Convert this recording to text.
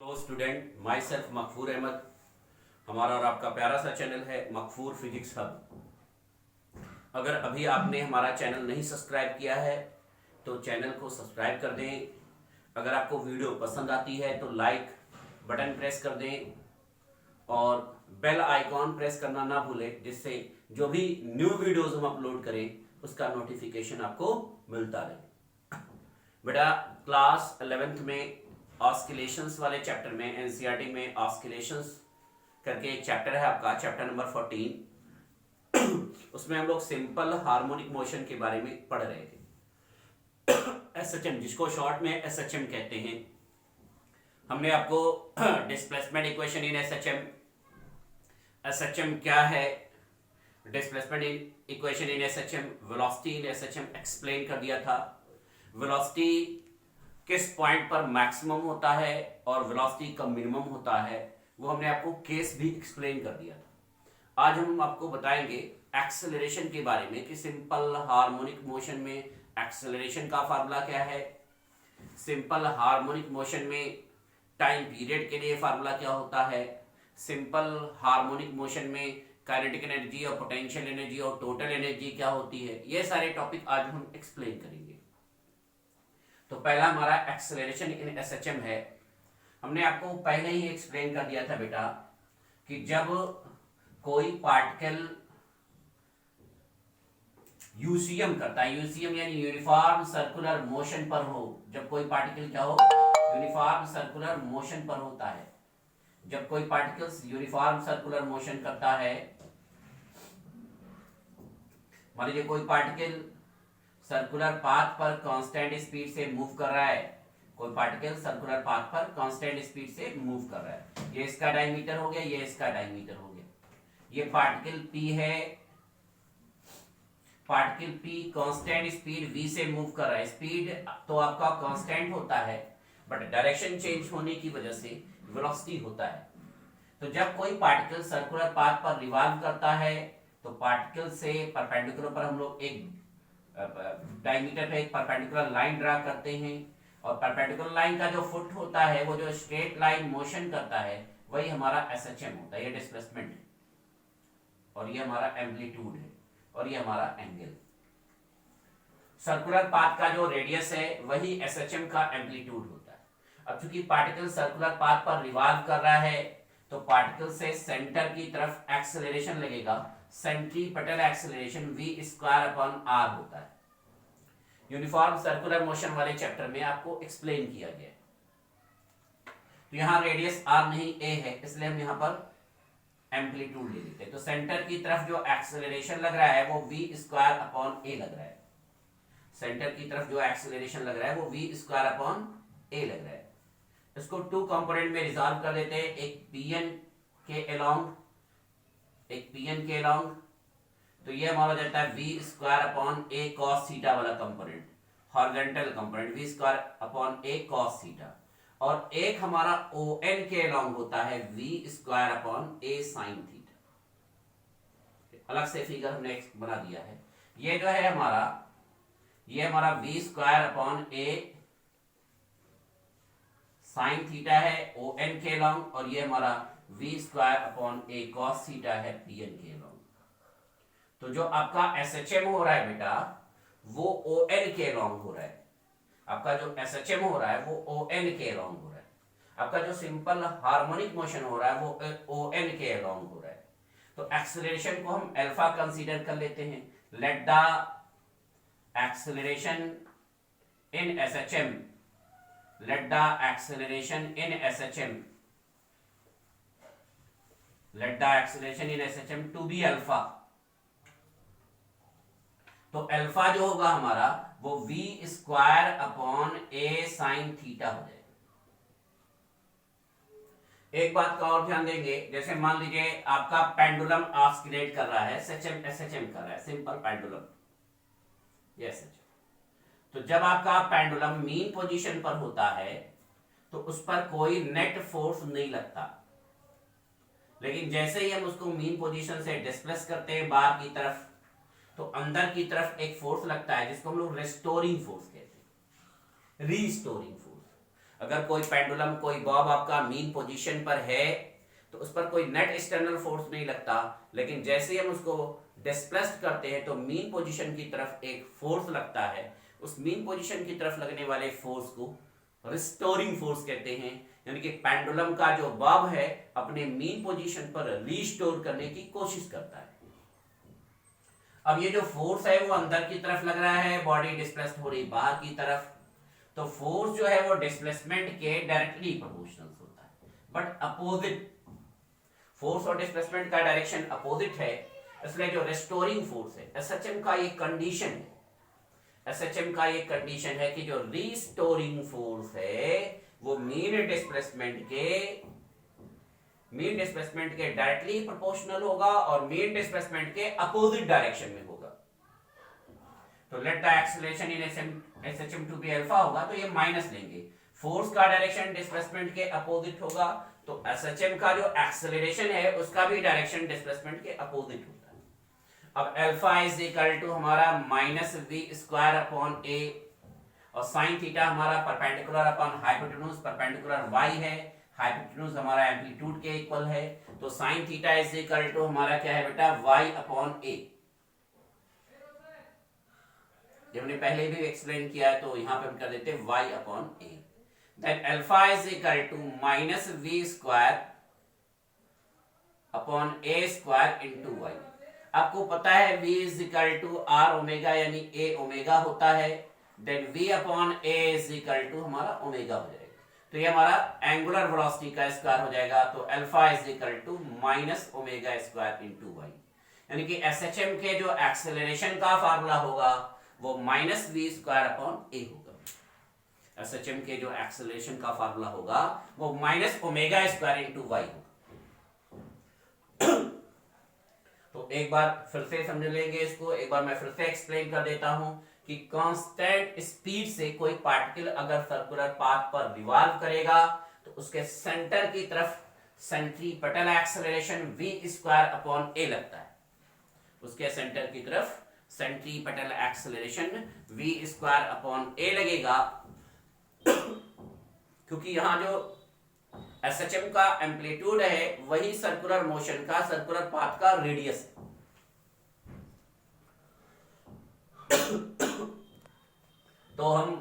Hello student, my self Makfoor Ahmad. हमारा और आपका प्यारा सा चैनल है मकफूर फिजिक्स हब। अगर अभी आपने हमारा चैनल नहीं सब्सक्राइब किया है तो चैनल को सब्सक्राइब कर दें। अगर आपको वीडियो पसंद आती है तो लाइक बटन प्रेस कर दें और बेल आइकॉन प्रेस करना ना भूलें, जिससे जो भी न्यू वीडियोस हम अपलोड करें उसका नोटिफिकेशन आपको मिलता रहे। बेटा, क्लास 11th में ऑस्किलेशंस वाले चैप्टर में एनसीईआरटी में ऑस्किलेशंस करके एक चैप्टर है आपका, चैप्टर नंबर 14। उसमें हम लोग सिंपल हार्मोनिक मोशन के बारे में पढ़ रहे थे। एसएचएम, जिसको शॉर्ट में एसएचएम कहते हैं। हमने आपको displacement equation in SHM, SHM क्या है, displacement equation in SHM, velocity in SHM explain कर दिया था। वेलोसिटी किस पॉइंट पर मैक्सिमम होता है और वेलोसिटी कब मिनिमम होता है, वो हमने आपको केस भी एक्सप्लेन कर दिया था। आज हम आपको बताएंगे एक्सेलरेशन के बारे में कि सिंपल हार्मोनिक मोशन में एक्सेलरेशन का फार्मूला क्या है, सिंपल हार्मोनिक मोशन में टाइम पीरियड के लिए फार्मूला क्या होता है, सिंपल हार्मोनिक मोशन में काइनेटिक एनर्जी और पोटेंशियल एनर्जी और टोटल एनर्जी क्या होती है। ये सारे टॉपिक आज हम एक्सप्लेन करेंगे। तो पहला हमारा एक्सेलरेशन इन एसएचएम है। हमने आपको पहले ही एक्सप्लेन कर दिया था बेटा कि जब कोई पार्टिकल यूसीएम करता है, यूसीएम यानी यूनिफॉर्म सर्कुलर मोशन पर हो, जब कोई पार्टिकल क्या हो, यूनिफॉर्म सर्कुलर मोशन पर होता है। जब कोई पार्टिकल यूनिफॉर्म सर्कुलर मोशन करता है, मान लीजिए कोई पार्टिकल सर्कुलर पाथ पर कांस्टेंट स्पीड से मूव कर रहा है, कोई पार्टिकल सर्कुलर पाथ पर कांस्टेंट स्पीड से मूव कर रहा है। ये इसका डायमीटर हो गया, ये इसका डायमीटर हो गया। ये पार्टिकल P है, particle P constant speed v से मूव कर रहा है। स्पीड तो आपका कांस्टेंट होता है, बट डायरेक्शन चेंज होने की वजह से वेलोसिटी होता है। तो जब कोई पार्टिकल सर्कुलर पाथ पर रिवॉल्व करता है तो पार्टिकल से परपेंडिकुलर पर हम लोग एक डायमीटर पे एक परपेंडिकुलर लाइन ड्रा करते हैं, और परपेंडिकुलर लाइन का जो फुट होता है, वो जो स्ट्रेट लाइन मोशन करता है, वही हमारा एसएचएम होता है। ये डिस्प्लेसमेंट है और ये हमारा एम्पलीट्यूड है और ये हमारा एंगल। सर्कुलर पाथ का जो रेडियस है वही एसएचएम का एम्पलीट्यूड होता है। अब चूंकि पार्टिकल सर्कुलर पाथ पर रिवॉल्व कर रहा है तो पार्टिकल से सेंटर की तरफ एक्सेलरेशन लगेगा। Centripetal acceleration v square upon r होता है। यूनिफॉर्म सर्कुलर मोशन वाले चैप्टर में आपको एक्सप्लेन किया गया है। तो यहां रेडियस r नहीं a है, इसलिए हम यहां पर एम्पलीट्यूड ले लेते हैं। तो सेंटर की तरफ जो एक्सेलरेशन लग रहा है वो v स्क्वायर अपॉन a लग रहा है। सेंटर की तरफ जो एक्सेलरेशन लग रहा है वो v स्क्वायर अपॉन a लग रहा है। इसको टू कंपोनेंट में रिजॉल्व कर देते हैं, एक pn के अलोंग, एक pn के अलोंग। तो ये हमारा हो जाता है v square upon a cos theta वाला component, horizontal component v square upon a cos theta, और एक हमारा on के अलोंग होता है v square upon a sin theta. अलग से फिगर हमने बना दिया है। ये जो है हमारा, ये हमारा v square upon a sin theta है on के अलोंग, और ये हमारा v square upon a cos theta है pn के अलोंग। तो जो आपका SHM हो रहा है बेटा वो ON के अलोंग हो रहा है। आपका जो SHM हो रहा है वो ON के अलोंग हो रहा है। आपका जो सिंपल हार्मोनिक मोशन हो रहा है वो ON के अलोंग हो रहा है। तो एक्सेलरेशन को हम अल्फा कंसीडर कर लेते हैं। Let the acceleration in SHM, let the acceleration in SHM, let the acceleration in SHM to be alpha. तो अल्फा जो होगा हमारा वो v square upon a sin theta हो जाएगा। एक बात का और ध्यान देंगे, जैसे मान लीजिए आपका पेंडुलम ऑस्किलेट कर रहा है, एसएचएम कर रहा है, सिंपल पेंडुलम, यस। तो जब आपका पेंडुलम मीन पोजीशन पर होता है तो उस पर कोई नेट फोर्स नहीं लगता, लेकिन जैसे ही हम उसको मीन पोजीशन से डिस्प्लेस करते हैं बाहर की तरफ तो अंदर की तरफ एक फोर्स लगता है जिसको हम लोग रेस्टोरिंग फोर्स कहते हैं, रीस्टोरिंग फोर्स। अगर कोई पेंडुलम, कोई बॉब आपका मीन पोजीशन पर है तो उस पर कोई नेट एक्सटर्नल फोर्स नहीं लगता, लेकिन जैसे ही हम उसको डिस्प्लेस्ड करते हैं तो मीन पोजीशन की तरफ एक फोर्स लगता है। उस मीन पोजीशन की तरफ लगने वाले फोर्स को रिस्टोरिंग फोर्स कहते हैं, यानी कि पेंडुलम का जो बॉब है अपने मीन पोजीशन पर रिस्टोर करने की कोशिश करता है। अब ये जो फोर्स है वो अंदर की तरफ लग रहा है, बॉडी डिस्प्लेस्ड हो रही बाहर की तरफ, तो फोर्स जो है वो डिस्प्लेसमेंट के डायरेक्टली प्रोपोर्शनल होता है, बट अपोजिट। फोर्स और डिस्प्लेसमेंट का डायरेक्शन अपोजिट है, इसलिए जो रिस्टोरिंग फोर्स है, एसएचएम का ये कंडीशन है, एसएचएम का ये कंडीशन है कि जो रिस्टोरिंग फोर्स है वो मीन डिस्प्लेसमेंट के डायरेक्टली प्रोपोर्शनल होगा और मीन डिस्प्लेसमेंट के अपोजिट डायरेक्शन में होगा। तो let the acceleration in SHM to be alpha होगा, तो ये माइनस लेंगे, फोर्स का डायरेक्शन डिस्प्लेसमेंट के अपोजिट होगा, तो एसएचएम का जो एक्सेलरेशन है उसका भी डायरेक्शन डिस्प्लेसमेंट के अपोजिट होता है। अब अल्फा इज इक्वल टू हमारा minus v square upon a, और साइन थीटा हमारा perpendicular upon hypotenuse, perpendicular y है, हाइपोटेन्यूज हमारा एम्पलीट्यूड के इक्वल है, तो sine theta is equal to हमारा क्या है बेटा, वाई अपॉन ए। जब हमने पहले भी एक्सप्लेन किया है तो यहां पे हम कर देते हैं y upon a. Then alpha is equal to minus v square upon a square into y. आपको पता है v is equal to r omega यानी a ओमेगा होता है, then v upon a is equal to हमारा omega हो जाएगा, तो ये हमारा एंगुलर वेलोसिटी का स्क्वायर हो जाएगा, तो alpha is equal to minus omega square into y, यानी कि एसएचएम के जो एक्सेलरेशन का फार्मूला होगा वो minus v square upon a होगा। एसएचएम के जो एक्सेलरेशन का फार्मूला होगा वो minus omega square into y होगा। तो एक बार फिर से समझ लेंगे इसको, एक बार मैं फिर से एक्सप्लेन कर देता हूं कि कांस्टेंट स्पीड से कोई पार्टिकल अगर सर्कुलर पाथ पर रिवॉल्व करेगा तो उसके सेंटर की तरफ centripetal acceleration V square upon A लगता है, उसके सेंटर की तरफ centripetal acceleration v square upon A लगेगा, क्योंकि यहां जो एसएचएम का एम्पलीट्यूड है वही सर्कुलर मोशन का, सर्कुलर पाथ का रेडियस है। तो हम